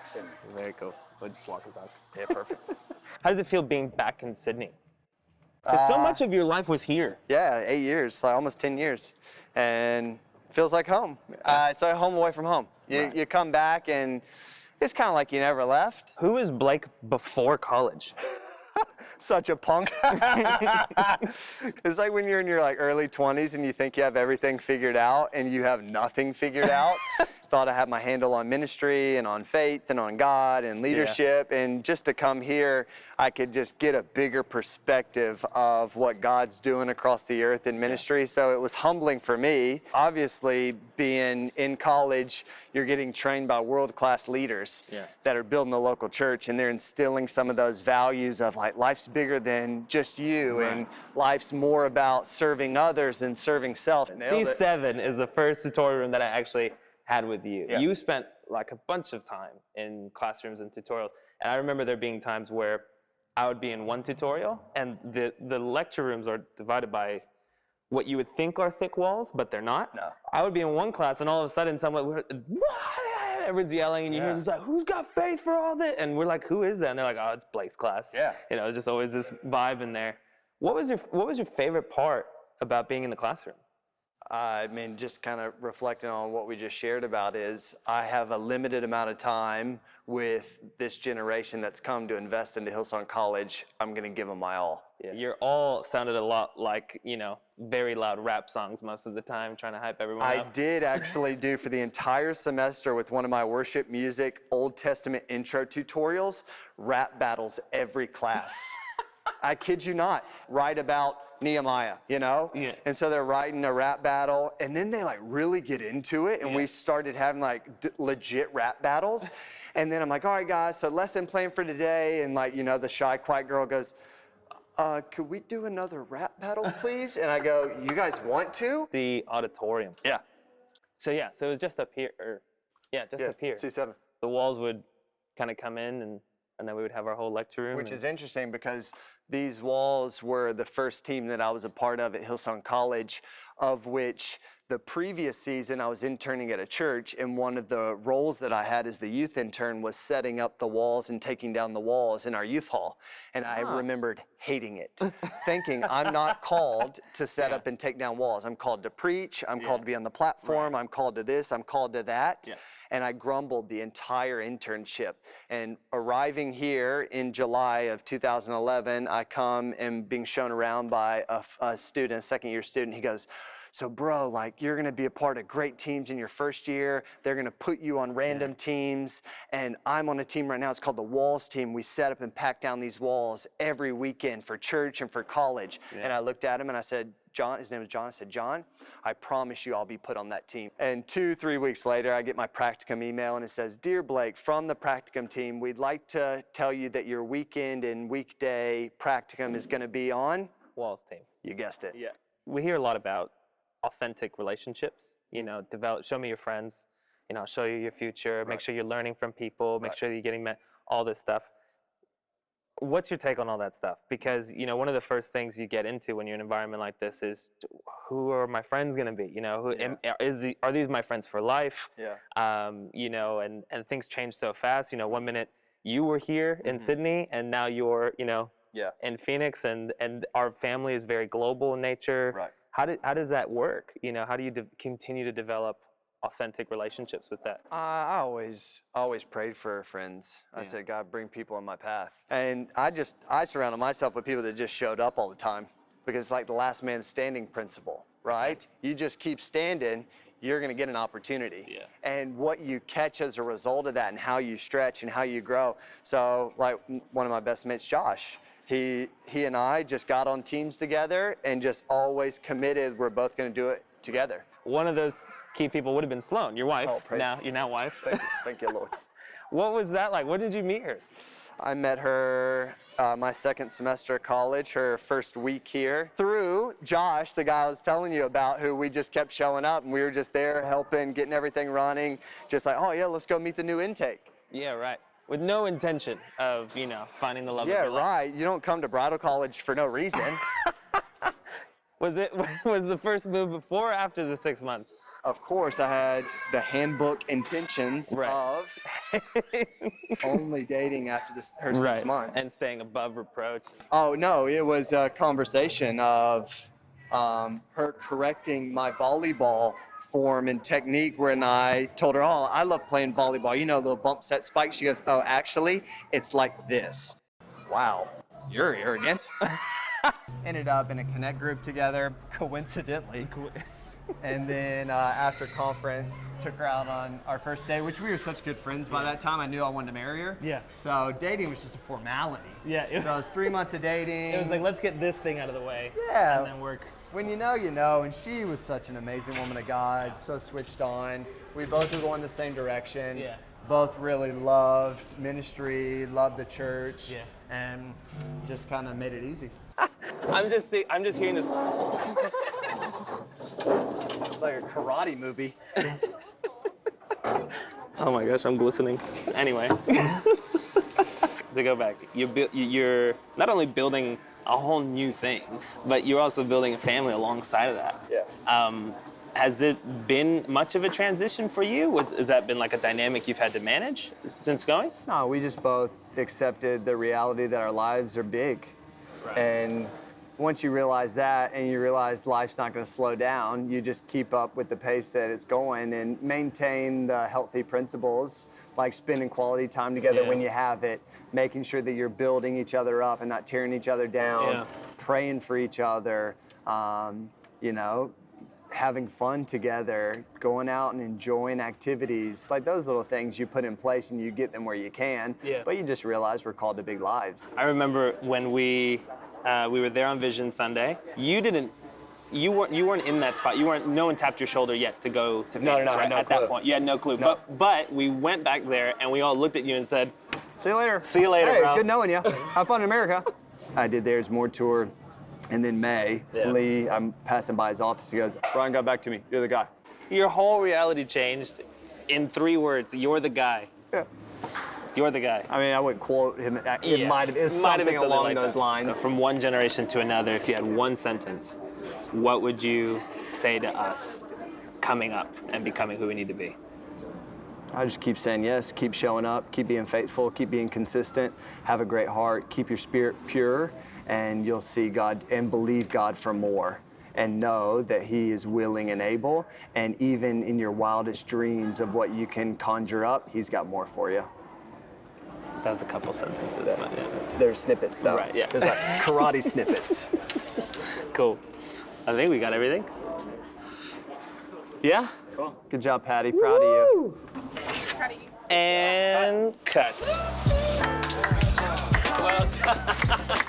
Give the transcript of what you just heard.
action. Very cool. We'll just walk and talk. Yeah, perfect. How does it feel being back in Sydney? Because so much of your life was here. Yeah, 8 years, like almost 10 years. And feels like home. It's like home away from home. You come back and it's kind of like you never left. Who was Blake before college? Such a punk. It's like when you're in your early 20s and you think you have everything figured out and you have nothing figured out. Thought I had my handle on ministry and on faith and on God and leadership. And just to come here, I could just get a bigger perspective of what God's doing across the earth in ministry. So it was humbling for me. Obviously, being in college, you're getting trained by world-class leaders that are building the local church, and they're instilling some of those values of life's bigger than just you, and life's more about serving others and serving self. C7 is the first tutorial room that I actually had with you. Yeah. You spent a bunch of time in classrooms and tutorials, and I remember there being times where I would be in one tutorial, and the lecture rooms are divided by what you would think are thick walls, but they're not. No. I would be in one class, and all of a sudden, everyone's yelling, and you hear just who's got faith for all this? And we're like, who is that? And they're like, oh, it's Blake's class. Yeah. Just always this vibe in there. What was your favorite part about being in the classroom? I mean, just kind of reflecting on what we just shared about is I have a limited amount of time with this generation that's come to invest into Hillsong College. I'm going to give them my all. Yeah. Your all sounded a lot like, very loud rap songs most of the time, trying to hype everyone I up. did actually do for the entire semester with one of my worship music Old Testament intro tutorials, rap battles every class. I kid you not, write about Nehemiah, Yeah. And so they're writing a rap battle, and then they really get into it, and we started having legit rap battles. And then I'm like, all right, guys, so lesson plan for today, and the shy, quiet girl goes, could we do another rap battle, please? And I go, you guys want to? The auditorium. Yeah. So it was just up here, up here. C7. The walls would kind of come in, and then we would have our whole lecture room. Which is interesting because these walls were the first team that I was a part of at Hillsong College, of which the previous season I was interning at a church, and one of the roles that I had as the youth intern was setting up the walls and taking down the walls in our youth hall. And I remembered hating it, thinking I'm not called to set up and take down walls. I'm called to preach, I'm called to be on the platform, I'm called to this, I'm called to that. Yeah. And I grumbled the entire internship. And arriving here in July of 2011, I come and being shown around by a student, a second-year student. He goes, so bro, you're gonna be a part of great teams in your first year. They're gonna put you on random teams. And I'm on a team right now, it's called the Walls team. We set up and pack down these walls every weekend for church and for college. Yeah. And I looked at him and I said, John, his name was John. I said, John, I promise you I'll be put on that team. And 2-3 weeks later, I get my practicum email and it says, Dear Blake, from the practicum team, we'd like to tell you that your weekend and weekday practicum is gonna be on Walls team. You guessed it. Yeah. We hear a lot about authentic relationships, show me your friends, show you your future, make sure you're learning from people, make sure you're getting all this stuff. What's your take on all that stuff? Because, one of the first things you get into when you're in an environment like this is, who are my friends going to be? Are these my friends for life? Yeah. And things change so fast. 1 minute you were here in Sydney, and now you're, in Phoenix, and our family is very global in nature. Right. How does that work? How do you continue to develop authentic relationships with that? I always prayed for friends. I said, God, bring people on my path. And I surrounded myself with people that just showed up all the time, because it's like the last man standing principle, right? You just keep standing, you're going to get an opportunity. Yeah. And what you catch as a result of that and how you stretch and how you grow. So one of my best mates, Josh, he and I just got on teams together and just always committed we're both going to do it together. One of those key people would have been Sloan, your wife. Oh, You're now wife. Thank you, Lord. What was that like? Where did you meet her? I met her my second semester of college, her first week here, through Josh, the guy I was telling you about, who we just kept showing up, and we were just there helping, getting everything running, just oh yeah, let's go meet the new intake. Yeah, right. With no intention of, finding the love of your life. Yeah, right. You don't come to bridal college for no reason. Was it was the first move before or after the 6 months? Of course, I had the handbook intentions Right. of only dating after her 6 months. And staying above reproach. Oh, no, it was a conversation of her correcting my volleyball form and technique when I told her, oh, I love playing volleyball. You know, little bump set spike. She goes, oh, actually, it's like this. Wow, you're arrogant. Ended up in a connect group together, coincidentally. And then after conference, took her out on our first date, which we were such good friends by that time. I knew I wanted to marry her. Yeah. So dating was just a formality. Yeah. So it was 3 months of dating. It was like, let's get this thing out of the way. Yeah. And then work. When you know, you know. And she was such an amazing woman of God, so switched on. We both were going the same direction. Yeah. Both really loved ministry, loved the church. Yeah. And just kind of made it easy. I'm just hearing this. It's like a karate movie. Oh my gosh, I'm glistening. Anyway, to go back, you're not only building a whole new thing, but you're also building a family alongside of that. Yeah. Has it been much of a transition for you? Has that been like a dynamic you've had to manage since going? No, we just both accepted the reality that our lives are big. Right. And once you realize that and you realize life's not going to slow down, you just keep up with the pace that it's going and maintain the healthy principles like spending quality time together when you have it, making sure that you're building each other up and not tearing each other down, praying for each other, you know, having fun together, going out and enjoying activities, like those little things you put in place and you get them where you can. Yeah. But you just realize we're called to big lives. I remember when we were there on Vision Sunday. You weren't in that spot. No one tapped your shoulder yet to go to Phoenix, no, I right? had no At clue. that point, you had no clue. No. But we went back there and we all looked at you and said, See you later. "See you later, hey, bro." good knowing you. Have fun in America. I did theirs more tour. And then May, Lee, I'm passing by his office. He goes, Brian got back to me. You're the guy. Your whole reality changed in 3 words. You're the guy. Yeah. You're the guy. I mean, I wouldn't quote him. It might have been been something along like those that. lines. So from one generation to another, if you had one sentence, what would you say to us coming up and becoming who we need to be? I just keep saying yes, keep showing up, keep being faithful, keep being consistent, have a great heart, keep your spirit pure, and you'll see God and believe God for more. And know that He is willing and able, and even in your wildest dreams of what you can conjure up, He's got more for you. That was a couple sentences, but yeah. There's snippets though. Right, yeah. There's like karate snippets. Cool. I think we got everything. Yeah? Cool. Good job, Patty. Proud of you. Proud of you. And cut. Well done.